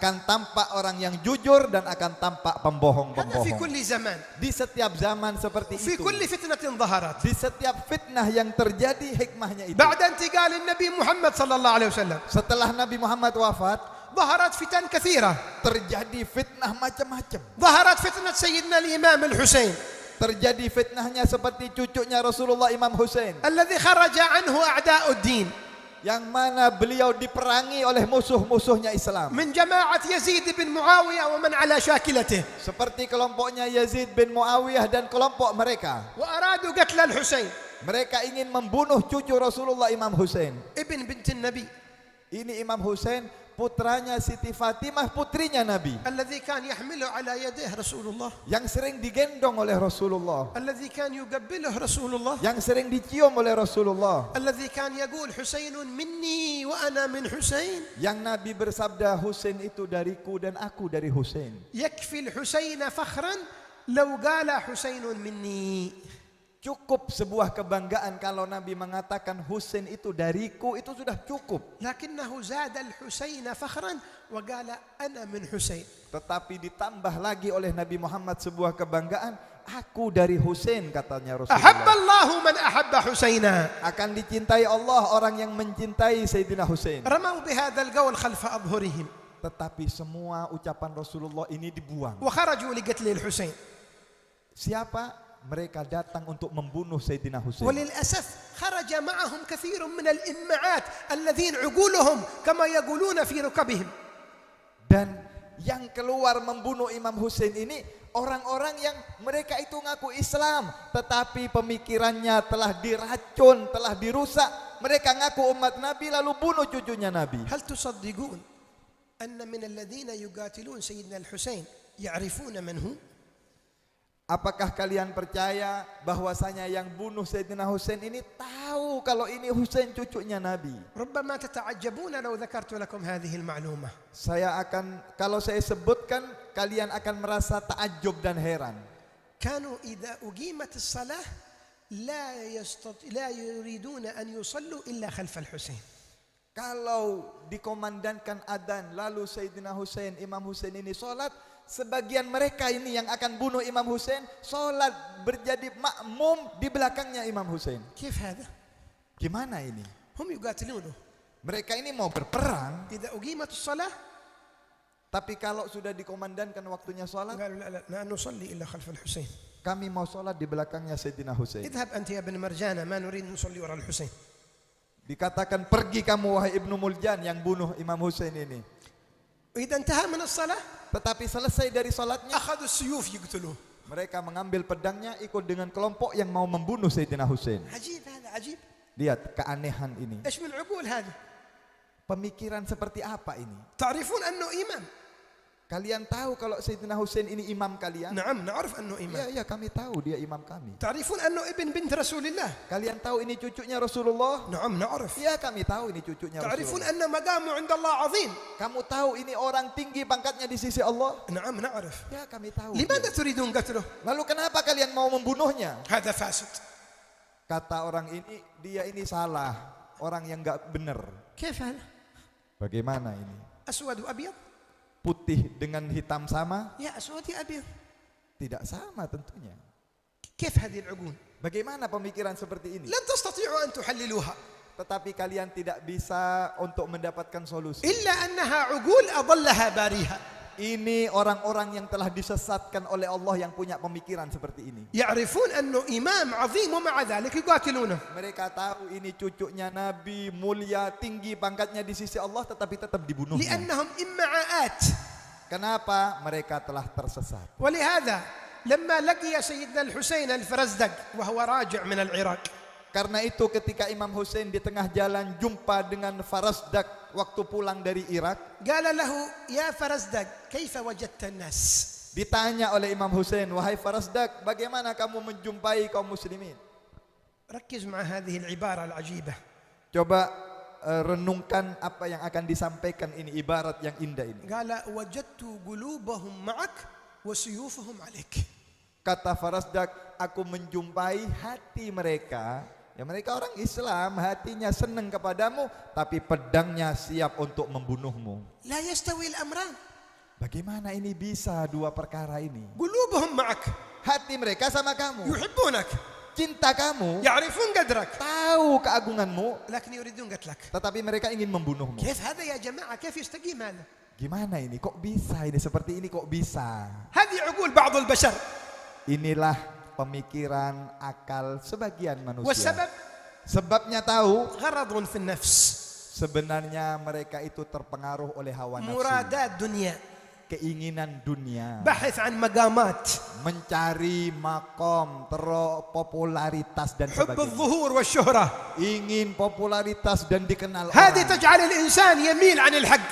Akan tampak orang yang jujur dan akan tampak هذا في pembohong-pembohong. كل زمان Di setiap zaman seperti في itu. كل فتنة ظهرت Di setiap fitnah yang terjadi hikmahnya itu. بعد انتقال النبي محمد صلى الله عليه وسلم Setelah Nabi Muhammad wafat, ظهرت فتن كثيرة. terjadi fitnah macam-macam. ظهرت فتنة سيدنا الإمام الحسين Terjadi fitnahnya seperti cucunya Rasulullah Imam Hussein, الذي خرج عنه أعداء الدين yang mana beliau diperangi oleh musuh-musuhnya Islam. من جماعة يزيد بن معاوية ومن على شاكلته، Seperti kelompoknya Yazid bin Muawiyah dan kelompok mereka. وأرادوا قتل الحسين Mereka ingin membunuh cucu Rasulullah Imam Hussein. ابن بنت النبي Ini Imam Hussein, putranya Siti Fatimah, putrinya Nabi, الذي كان يحمله على يديه رسول الله، yang sering digendong oleh Rasulullah, الذي كان يقبله رسول الله، yang sering dicium oleh Rasulullah, الذي كان يقول حسين مني وأنا من حسين، yang Nabi bersabda, Hussein itu dariku dan aku dari Hussein. يكفي الحسين فخرا لو قال حسين مني. Cukup sebuah kebanggaan kalau Nabi mengatakan Hussein itu dariku, itu sudah cukup. لكنه زاد الحسين فخرا وقال أنا من حسين. Tetapi ditambah lagi oleh Nabi Muhammad sebuah kebanggaan, aku dari Hussein, katanya أحب Rasulullah. الله من أحب حسينا. Akan dicintai Allah orang yang mencintai Sayyidina Hussein. رموا بهذا القول خلف أظهرهم Tetapi semua ucapan Rasulullah ini dibuang. وخرجوا لقتل الحسين. Siapa? Mereka datang untuk membunuh Sayyidina Hussein. وللأسف خرج معهم كثير من الإمعات الذين عقولهم كما يقولون في ركبهم. Dan yang keluar membunuh Imam Hussein ini orang-orang yang mereka itu ngaku Islam, tetapi pemikirannya telah diracun, telah dirusak. Mereka ngaku umat Nabi lalu bunuh cucunya Nabi. هل تصدقون أن من الذين يقاتلون سيدنا الحسين يعرفون من هو؟ Apakah kalian percaya bahwasanya yang bunuh Sayyidina Hussein ini tahu kalau ini Hussein cucunya Nabi? ربما تتعجبون لو ذكرت لكم هذه المعلومة. Kalau saya sebutkan, kalian akan merasa takjub dan heran. كانوا إذا أقيمت الصلاة لا يريدون أن يصلوا إلا خلف الحسين. Kalau dikomandangkan adzan lalu Sayyidina Hussein, Imam Hussein ini sholat, sebagian mereka ini yang akan bunuh Imam Hussein sholat berjadi makmum di belakangnya Imam Hussein. كيف هذا؟ Gimana ini? هم يقاتلونه Mereka ini mau berperang, إذا أقيمت الصلاة tapi kalau sudah dikomandangkan waktunya sholat, قالوا لا نصلي إلا خلف الحسين. kami mau sholat di belakangnya Sayyidina Hussein. اذهب أنت يا ابن مرجانة ما نريد نصلي وراء الحسين. Dikatakan, pergi kamu wahai Ibnu Muljan yang bunuh Imam Hussein ini. وإذا انتهى من الصلاة Tetapi selesai dari sholatnya, أخذوا السيوف يقتلوه. mereka mengambil pedangnya ikut dengan kelompok yang mau membunuh Sayyidina Hussein. عجيب هذا عجيب. Lihat keanehan ini. إيش من عقول هذه؟ Pemikiran seperti apa ini? تعرفون أنه إمام؟ Kalian tahu kalau Sayyidina Hussein ini imam kalian? نعم نعرف أنه إمام. Ya, kami tahu dia imam kami. تعرفون أنه ابن بنت رسول الله؟ Kalian tahu ini cucunya Rasulullah? نعم نعرف. Ya, kami tahu ini cucunya تعرفون Rasulullah. أن مقامه عند الله عظيم؟ Kamu tahu ini orang tinggi pangkatnya di sisi Allah? نعم نعرف. Ya, kami tahu. لماذا dia. تريدون قتله؟ Lalu kenapa kalian mau membunuhnya? هذا فاسد. Kata orang ini, dia ini salah, orang yang enggak benar. كيف هذا؟ Bagaimana ini? أسود وأبيض؟ Putih dengan hitam sama? يا أسود يا أبيض. Tidak sama tentunya. كيف هذه العقول؟ Bagaimana pemikiran seperti ini? لن تستطيعوا أن تحللوها Tetapi kalian tidak bisa untuk mendapatkan solusi. إلا أنها عقول أضلها باريها. Ini orang-orang yang telah disesatkan oleh Allah yang punya pemikiran seperti ini. يعرفون أنه إمام عظيم ومع ذلك يقاتلونه. Mereka tahu ini cucunya Nabi, mulia, tinggi pangkatnya di sisi Allah, tetapi tetap dibunuhnya. لأنهم إمعاءات. Kenapa? Mereka telah tersesat. ولهذا لما لقي سيدنا الحسين الفرزدق وهو راجع من العراق، Karena itu ketika Imam Hussein di tengah jalan jumpa dengan Farasdak waktu pulang dari Irak, قال له يا فرزدق كيف وجدت الناس؟ ditanya oleh Imam Hussein, wahai Farasdak, bagaimana kamu menjumpai kaum muslimin? ركز مع هذه العبارة العجيبة. Coba renungkan apa yang akan disampaikan ini, ibarat yang indah ini. قال وجدت قلوبهم معك وسيوفهم عليك. Kata Farasdak, aku menjumpai hati mereka. Ya, mereka orang Islam, hatinya senang kepadamu, tapi pedangnya siap untuk membunuhmu. لا يستوي الأمران. Bagaimana ini bisa dua perkara ini? قلوبهم معك Hati mereka sama kamu, يحبونك cinta kamu, يعرفون قدرك tahu keagunganmu, لكن يريدون قتلك. tetapi mereka ingin membunuhmu. كيف هذا يا جماعة؟ كيف يستقيم هذا؟ Gimana ini? Kok bisa ini seperti ini? Kok bisa? هذه عقول بعض البشر. Inilah pemikiran akal sebagian manusia. والسبب Sebabnya tahu, غرض في النفس، sebenarnya mereka itu terpengaruh oleh hawa nafsu, مرادات دنيا، keinginan dunia, بحث عن مقامات، mencari makom, popularitas dan حب sebagainya. الظهور والشهرة. Ingin popularitas dan dikenal هذه orang. تجعل الإنسان يميل عن الحق.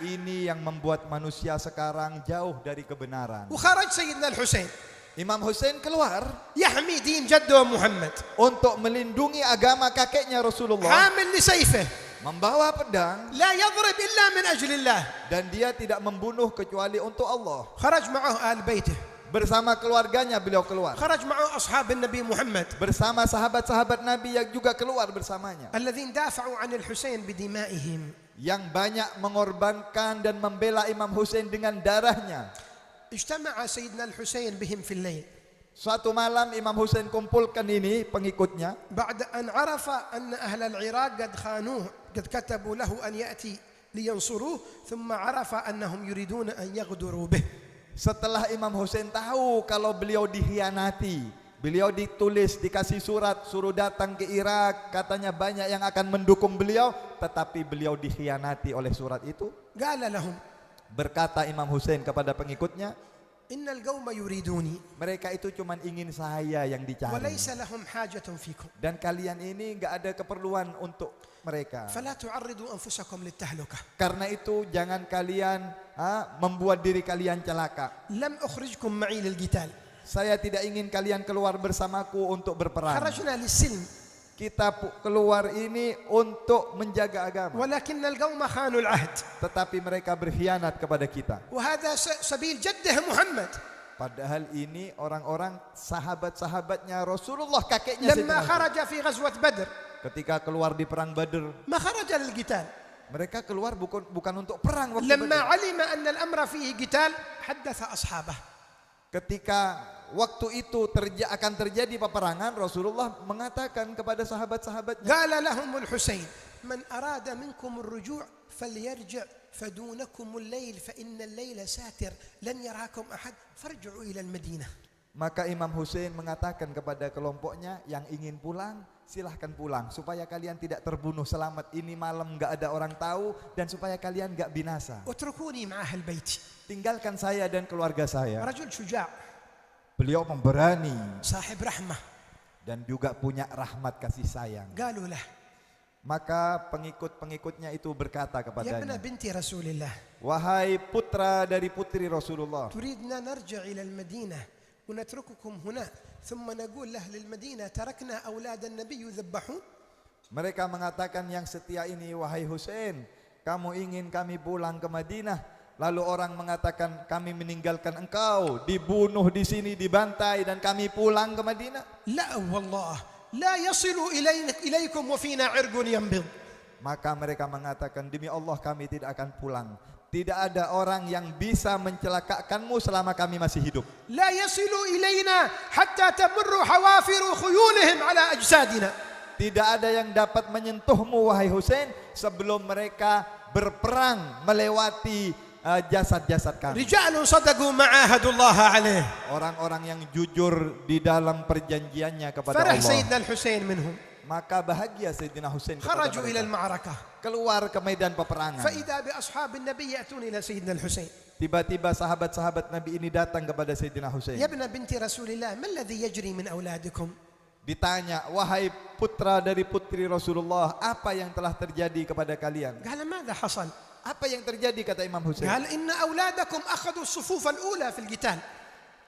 Ini yang membuat manusia sekarang jauh dari kebenaran. وخرج سيدنا الحسين Imam Hussein keluar يحمي دين جده محمد، untuk melindungi agama kakeknya Rasulullah, حامل لسيفه، membawa pedang, لا يضرب إلا من أجل الله. dan dia tidak membunuh kecuali untuk Allah. خرج معه آل بيته، Bersama keluarganya beliau keluar. خرج معه أصحاب النبي محمد Bersama sahabat-sahabat Nabi yang juga keluar bersamanya. الذين دافعوا عن الحسين بدمائهم. Yang banyak mengorbankan dan membela Imam Hussein dengan darahnya. اجتمع سيدنا الحسين بهم في الليل Suatu malam Imam Hussein kumpulkan ini pengikutnya. بعد أن عرف أن أهل العراق قد خانوه، قد كتبوا له أن يأتي لينصروه، ثم عرف أنهم يريدون أن يغدروا به. Setelah Imam Hussein tahu kalau beliau dikhianati, beliau ditulis, dikasih surat, suruh datang ke Irak, katanya banyak yang akan mendukung beliau, tetapi beliau dikhianati oleh surat itu. قال لهم Berkata Imam Hussein kepada pengikutnya, إن القوم يريدوني mereka itu cuma ingin saya yang dicari, وليس لهم حاجة فيكم، dan kalian ini nggak ada keperluan untuk mereka. فلا تعرضوا أنفسكم للتهلكة. Karena itu jangan kalian membuat diri kalian celaka. لم أخرجكم معي للقتال، Saya tidak ingin kalian keluar bersamaku untuk berperang. خرجنا للسلم، Kita keluar ini untuk menjaga agama, ولكن القوم خانوا العهد، tetapi mereka berkhianat kepada kita. وهذا سبيل جده محمد. Padahal ini orang-orang sahabat-sahabatnya Rasulullah, kakeknya لما Sayyidina Ali. خرج في غزوة بدر Ketika keluar di perang Badr, ما خرج للقتال، mereka keluar bukan untuk perang waktu لما Badr. علم أن الأمر فيه قتال حدث أصحابه. Ketika waktu itu akan terjadi peperangan, Rasulullah mengatakan kepada sahabat-sahabatnya, قال لهم الحسين من أراد منكم الرجوع فليرجع فدونكم الليل فإن الليل ساتر لن يراكم أحد فارجعوا إلى المدينة. maka Imam Hussein mengatakan kepada kelompoknya, yang ingin pulang silahkan pulang, supaya kalian tidak terbunuh, selamat, ini malam nggak ada orang tahu, dan supaya kalian nggak binasa. اتركوني مع أهل بيتي. Tinggalkan saya dan keluarga saya. رجل شجاع Beliau pemberani صاحب رحمة. dan juga punya rahmat kasih sayang. قالوا له Maka pengikut-pengikutnya itu berkata يا ابن kepadanya, بنت رسول الله wahai putra dari putri Rasulullah, تريدنا نرجع إلى المدينة ونترككم هنا ثم نقول لأهل المدينة تركنا أولاد النبي يذبحون. mereka mengatakan yang setia ini, wahai Hussein, kamu ingin kami pulang ke Madinah, lalu orang mengatakan kami meninggalkan engkau, dibunuh di sini, dibantai, dan kami pulang ke Madinah. لا والله لا يصل إليكم وفينا عرق ينبض. Maka mereka mengatakan, demi Allah kami tidak akan pulang. Tidak ada orang yang bisa mencelakakanmu selama kami masih hidup. لا يصل إلينا حتى تمر حوافر خيولهم على أجسادنا. Tidak ada yang dapat menyentuhmu wahai Hussein sebelum mereka berperang melewati jasad-jasad kami. رجال صدقوا ما عاهدوا الله عليه. Orang-orang yang jujur di dalam perjanjiannya kepada فرح Allah. سيدنا الحسين منهم. Maka bahagia Sayyidina Hussein kepada خرجوا إلى mereka. المعركة Keluar ke medan peperangan. فإذا بأصحاب النبي يأتون إلى سيدنا الحسين. Tiba-tiba sahabat-sahabat Nabi ini datang kepada Sayyidina Hussein. يا ابن بنت رسول الله ما الذي يجري من أولادكم؟ Ditanya, wahai putra dari putri Rasulullah, apa yang telah terjadi kepada kalian? قال ماذا حصل؟ Apa yang terjadi, kata Imam Hussein? قال إن أولادكم أخذوا الصفوف الأولى في القتال.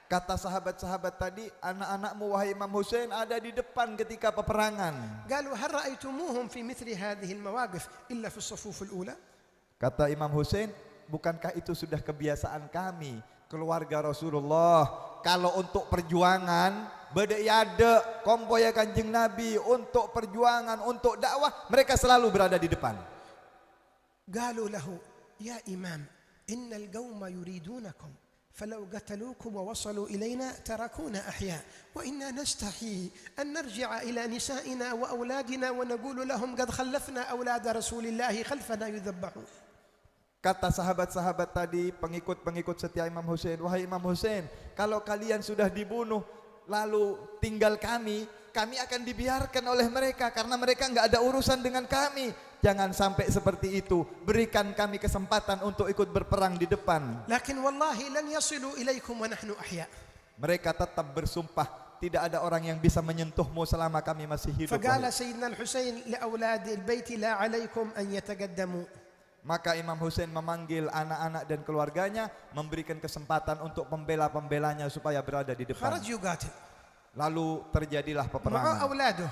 Kata sahabat-sahabat tadi, anak-anakmu wahai Imam Hussein ada di depan ketika peperangan. قالوا هل رأيتموهم في مثل هذه المواقف إلا في الصفوف الأولى؟ Kata Imam Hussein, bukankah itu sudah kebiasaan kami, keluarga Rasulullah, kalau untuk perjuangan, bedayade, kompoya kanjeng Nabi, untuk perjuangan, untuk dakwah, mereka selalu berada di depan. قالوا له يا إمام إن القوم يريدونكم فلو قتلوكم ووصلوا إلينا تركونا أحياء وإنا نستحي أن نرجع إلى نسائنا وأولادنا ونقول لهم قد خلفنا أولاد رسول الله خلفنا يذبحون. Kata sahabat-sahabat tadi, pengikut-pengikut setia Imam Hussein, wahai Imam Hussein, kalau kalian sudah dibunuh, lalu tinggal kami akan dibiarkan oleh mereka karena mereka nggak ada urusan dengan kami. Jangan sampai seperti itu. Berikan kami kesempatan untuk ikut berperang di depan. لكن والله لن يصلوا إليكم ونحن أحياء. Mereka tetap bersumpah, tidak ada orang yang bisa menyentuhmu selama kami masih hidup. فقال سيدنا الحسين لأولاد البيت لا عليكم أن يتقدموا. Maka Imam Hussein memanggil anak-anak dan keluarganya, memberikan kesempatan untuk pembela-pembelanya supaya berada di depan. خرج يقاتل. Lalu terjadilah مع peperangan أولاده.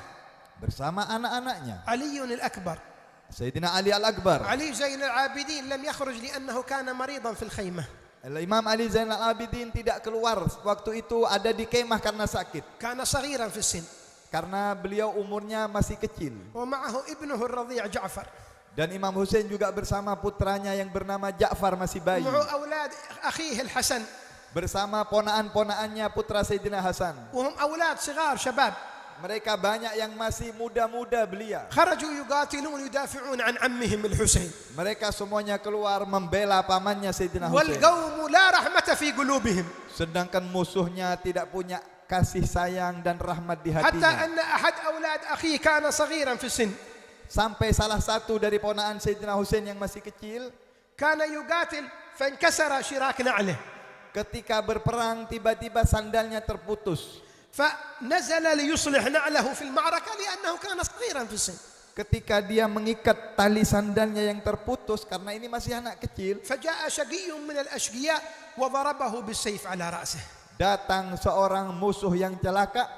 bersama anak-anaknya. علي الأكبر. Sayyidina Ali Al-Akbar. علي زين العابدين لم يخرج لأنه كان مريضا في الخيمة. Imam Ali Zainal Abidin tidak keluar waktu itu, ada di kemah karena sakit. كان صغيرا في السن. Karena beliau umurnya masih kecil. ومعه ابنه الرضيع جعفر. Dan Imam Hussein juga bersama putranya yang bernama Ja'far masih bayi. ومع أولاد أخيه الحسن. Bersama ponaan-ponaannya putra Sayyidina Hasan. وهم أولاد صغار شباب. Mereka banyak yang masih muda-muda belia. خرجوا يقاتلون يدافعون عن عمهم الحسين. Mereka semuanya keluar membela pamannya Sayyidina Hussein. والقوم لا رحمة في قلوبهم. Sedangkan musuhnya tidak punya kasih sayang dan rahmat di حتى hatinya. أن أحد أولاد أخيه كان صغيرا في السن. Sampai salah satu dari ponaan Sayyidina Hussein yang masih kecil, كان يقاتل فانكسر شراك نعله. ketika berperang tiba-tiba sandalnya terputus. فنزل ليصلح نعله في المعركة لأنه كان صغيرا في السن. Ketika dia mengikat tali sandalnya yang terputus karena ini masih anak kecil, فجاء شقي من الأشقياء وضربه بالسيف على رأسه. datang seorang musuh yang celaka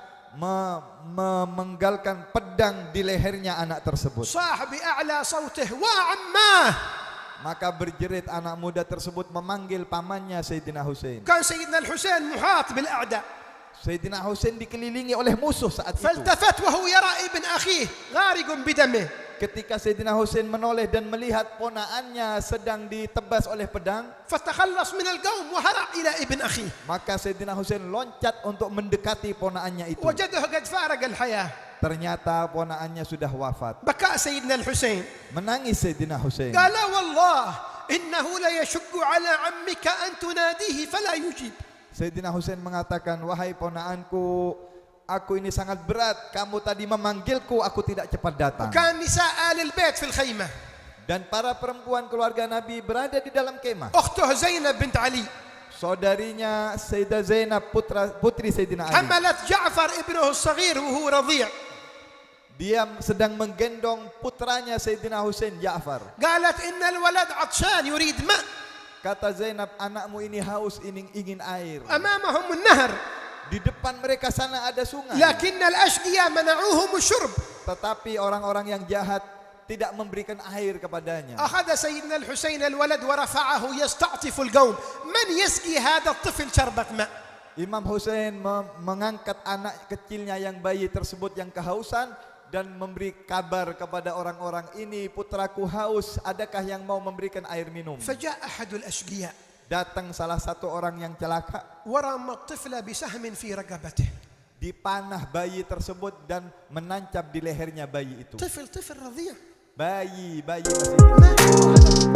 memenggalkan pedang di lehernya anak tersebut. صاح بأعلى صوته وعماه. Maka berjerit anak muda tersebut memanggil pamannya Sayyidina Hussein. كان سيدنا الحسين محاط بالأعداء. Sayyidina Hussein dikelilingi oleh musuh saat itu. فالتفت وهو يرى ابن أخيه غارق بدمه. Ketika Sayyidina Hussein menoleh dan melihat ponaannya sedang ditebas oleh pedang, فتخلص من القوم وهرع إلى ابن أخيه. maka Sayyidina Hussein loncat untuk mendekati ponaannya itu. وجده قد فارق الحياة. Ternyata ponaannya sudah wafat. بكى سيدنا الحسين. Menangis Sayyidina Hussein. قال والله إنه ليشق على عمك أن تناديه فلا يجيب. Sayyidina Hussein mengatakan, wahai ponaanku, aku ini sangat berat. Kamu tadi memanggilku, aku tidak cepat datang. وكان نساء آل البيت في الخيمة. Dan para perempuan keluarga Nabi berada di dalam kemah. أخته زينب بنت علي Saudarinya Sayyidah Zainab putri Sayyidina Ali. حملت جعفر ابنه الصغير وهو رضيع. Dia sedang menggendong putranya Sayyidina Hussein Ja'far. قالت إن الولد عطشان يريد ماء. Kata Zainab, anakmu ini haus, ingin air. أمامهم النهر. Di depan mereka sana ada sungai. لكن الأشقياء منعوهم الشرب. Tetapi orang-orang yang jahat tidak memberikan air kepadanya. أخذ سيدنا الحسين الولد ورفعه يستعطف القوم. من يسقي هذا الطفل شربة ماء؟ Imam Hussein mengangkat anak kecilnya yang bayi tersebut yang kehausan dan memberi kabar kepada orang-orang, ini putraku haus, adakah yang mau memberikan air minum? فجاء أحد الأشقياء Datang salah satu orang yang celaka, ورمى الطفل بسهم في رقبته. dipanah bayi tersebut dan menancap di lehernya bayi itu. طفل رضيع Bayi masih ما